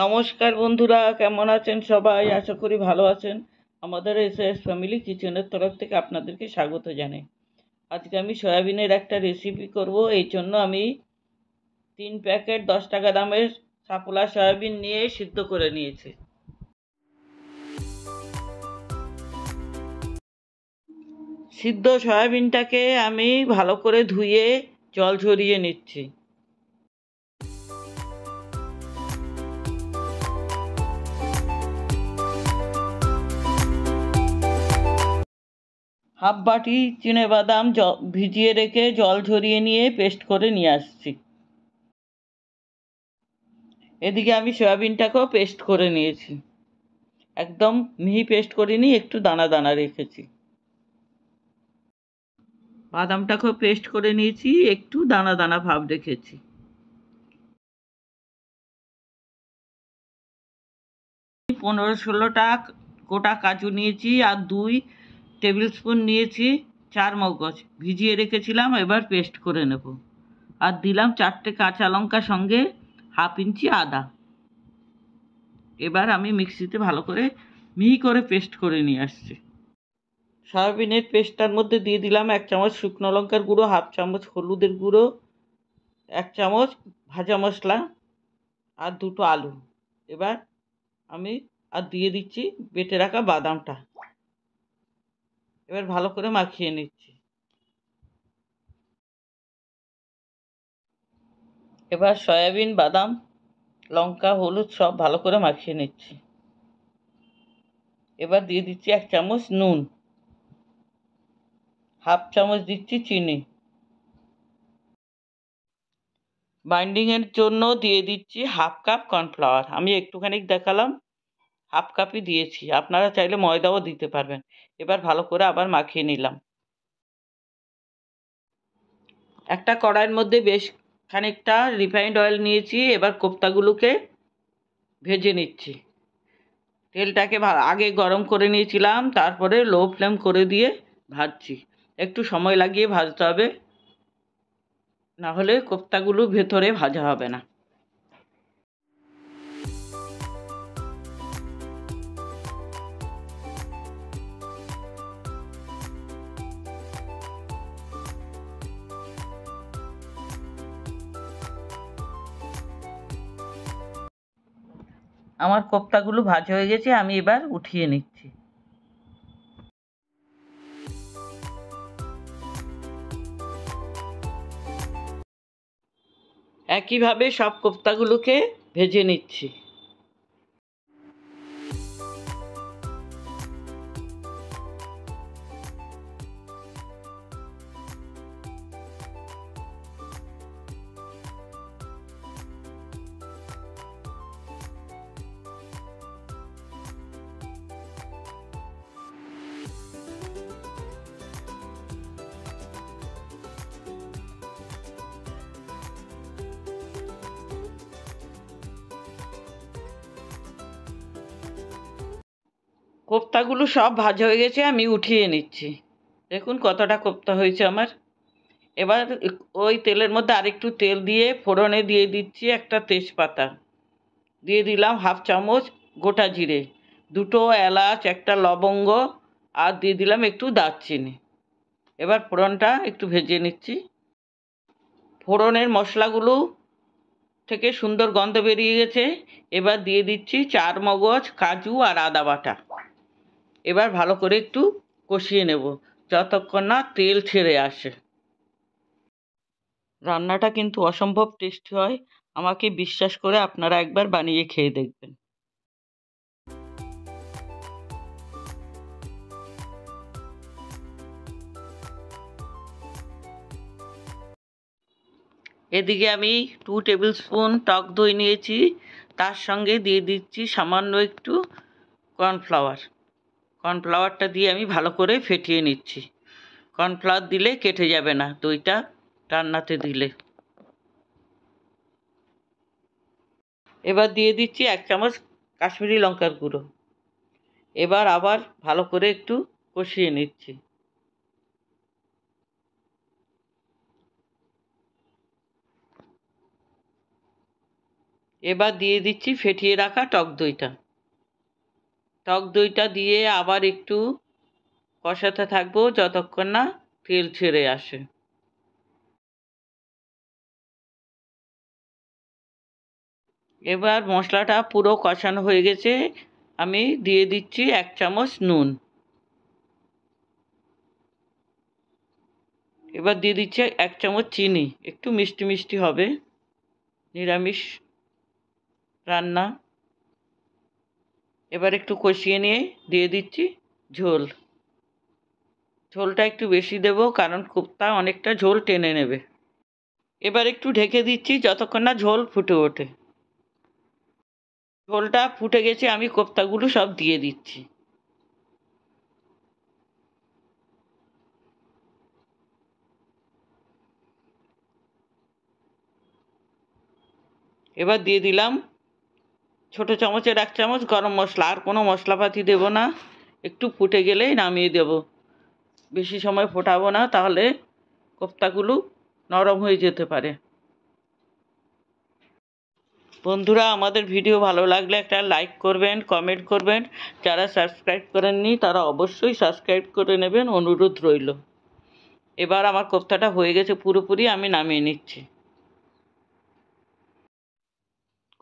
নমস্কার বন্ধুরা, কেমন আছেন সবাই? আশা করি ভালো আছেন। আমাদের এসএস ফ্যামিলি কিচেনের তরফ থেকে আপনাদেরকে স্বাগত জানাই। আজকে আমি সয়াবিনের একটা রেসিপি করব। এই জন্য আমি 3 প্যাকেট 10 টাকা দামের সাপোলা সয়াবিন নিয়ে সিদ্ধ করে নিয়েছি। সিদ্ধ সয়াবিনটাকে আমি ভালো করে ধুয়ে জল ঝরিয়ে নিচ্ছি। হাফ বাটি চিনেবাদাম ভিজিয়ে রেখে জল ঝরিয়ে নিয়ে পেস্ট করে নিয়ে আসছি। এদিকে আমি সয়াবিনটাকেও পেস্ট করে নিয়েছি। একদম মিহি পেস্ট করিনি, একটু দানা দানা রেখেছি। বাদামটাকেও পেস্ট করে নিয়েছি, একটু দানা দানা ভাব রেখেছি। পনেরো ষোলোটা গোটা কাজু নিয়েছি আর 2 টেবিল স্পুন নিয়েছি চারমগজ ভিজিয়ে রেখেছিলাম, এবার পেস্ট করে নেব। আর দিলাম 4টে কাঁচা লঙ্কা, সঙ্গে হাফ ইঞ্চি আদা। এবার আমি মিক্সিতে ভালো করে মিহি করে পেস্ট করে নিয়ে আসছি। সয়াবিনের পেস্টটার মধ্যে দিয়ে দিলাম 1 চামচ শুকনো লঙ্কার গুঁড়ো, হাফ চামচ হলুদের গুঁড়ো, 1 চামচ ভাজা মশলা আর 2টো আলু। এবার আমি দিয়ে দিচ্ছি বেটে রাখা বাদামটা। এবার ভালো করে মাখিয়ে নিচ্ছি। এবার সয়াবিন, বাদাম, লঙ্কা, হলুদ সব ভালো করে মাখিয়ে নিচ্ছি। এবার দিয়ে দিচ্ছি 1 চামচ নুন, হাফ চামচ দিচ্ছি চিনি। বাইন্ডিংয়ের জন্য দিয়ে দিচ্ছি হাফ কাপ কর্নফ্লাওয়ার। আমি একটুখানি দেখালাম, হাফ কাপই দিয়েছি, আপনারা চাইলে ময়দাও দিতে পারবেন। এবার ভালো করে আবার মাখিয়ে নিলাম। একটা কড়াইয়ের মধ্যে বেশ খানিকটা রিফাইন্ড অয়েল নিয়েছি। এবার কোপ্তাগুলোকে ভেজে নিচ্ছি। তেলটাকে আগে গরম করে নিয়েছিলাম, তারপরে লো ফ্লেম করে দিয়ে ভাজছি। একটু সময় লাগিয়ে ভাজতে হবে, না হলে কোপ্তাগুলো ভেতরে ভাজা হবে না। আমার কোপ্তাগুলো ভাজা হয়ে গেছে, আমি এবার উঠিয়ে নিচ্ছি। একইভাবে সব কোপ্তাগুলোকে ভেজে নিচ্ছি। কোপ্তাগুলো সব ভাজা হয়ে গেছে, আমি উঠিয়ে নিচ্ছি। দেখুন কতটা কোপ্তা হয়েছে আমার। এবার ওই তেলের মধ্যে আরেকটু তেল দিয়ে ফোড়নে দিয়ে দিচ্ছি একটা তেজপাতা, দিয়ে দিলাম হাফ চামচ গোটা জিরে, 2টো এলাচ, একটা লবঙ্গ আর দিয়ে দিলাম একটু দারচিনি। এবার ফোড়নটা একটু ভেজে নিচ্ছি। ফোড়নের মশলাগুলো থেকে সুন্দর গন্ধ বেরিয়ে গেছে। এবার দিয়ে দিচ্ছি চারমগজ, কাজু আর আদা বাটা। এবার ভালো করে একটু কষিয়ে নেব যতক্ষণ না তেল ছেড়ে আসে। রান্নাটা কিন্তু অসম্ভব টেস্টি হয়, আমাকে বিশ্বাস করে আপনারা একবার বানিয়ে খেয়ে দেখবেন। এদিকে আমি 2 টেবিল স্পুন টক দই নিয়েছি, তার সঙ্গে দিয়ে দিচ্ছি সামান্য একটু কর্নফ্লাওয়ার। কর্নফ্লাওয়ারটা দিয়ে আমি ভালো করে ফেটিয়ে নিচ্ছি। কর্নফ্লাওয়ার দিলে কেটে যাবে না দইটা রান্নাতে দিলে। এবার দিয়ে দিচ্ছি 1 চামচ কাশ্মীরি লঙ্কার গুঁড়ো। এবার আবার ভালো করে একটু কষিয়ে নিচ্ছি। এবার দিয়ে দিচ্ছি ফেটিয়ে রাখা টক দইটা। টক দইটা দিয়ে আবার একটু কষাতে থাকবো যতক্ষণ না তেল ছেড়ে আসে। এবার মশলাটা পুরো কষানো হয়ে গেছে, আমি দিয়ে দিচ্ছি 1 চামচ নুন। এবার দিয়ে দিচ্ছি 1 চামচ চিনি, একটু মিষ্টি মিষ্টি হবে, নিরামিষ রান্না। এবার একটু কষিয়ে নিয়ে দিয়ে দিচ্ছি ঝোল। ঝোলটা একটু বেশি দেবো কারণ কোপ্তা অনেকটা ঝোল টেনে নেবে। এবার একটু ঢেকে দিচ্ছি যতক্ষণ না ঝোল ফুটে ওঠে। ঝোলটা ফুটে গেছে, আমি কোপ্তাগুলো সব দিয়ে দিচ্ছি। এবার দিয়ে দিলাম ছোটো চামচের 1 চামচ গরম মশলা। আর কোনো মশলাপাতি দেবো না, একটু ফুটে গেলেই নামিয়ে দেব। বেশি সময় ফোটাবো না, তাহলে কোপ্তাগুলো নরম হয়ে যেতে পারে। বন্ধুরা, আমাদের ভিডিও ভালো লাগলে একটা লাইক করবেন, কমেন্ট করবেন। যারা সাবস্ক্রাইব করেননি তারা অবশ্যই সাবস্ক্রাইব করে নেবেন, অনুরোধ রইল। এবার আমার কোপ্তাটা হয়ে গেছে পুরোপুরি, আমি নামিয়ে নিচ্ছি।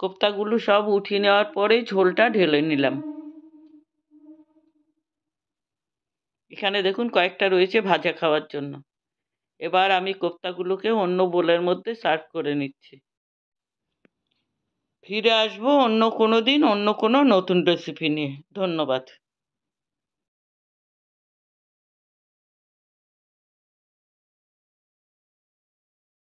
কোপ্তাগুলো সব উঠিয়ে নেওয়ার পরে ঝোলটা ঢেলে নিলাম। এখানে দেখুন কয়েকটা রয়েছে ভাজা খাওয়ার জন্য। এবার আমি কোপ্তাগুলোকে অন্য বোলের মধ্যে সার্ভ করে নিচ্ছি। ফিরে আসবো অন্য কোনো দিন অন্য কোনো নতুন রেসিপি নিয়ে। ধন্যবাদ।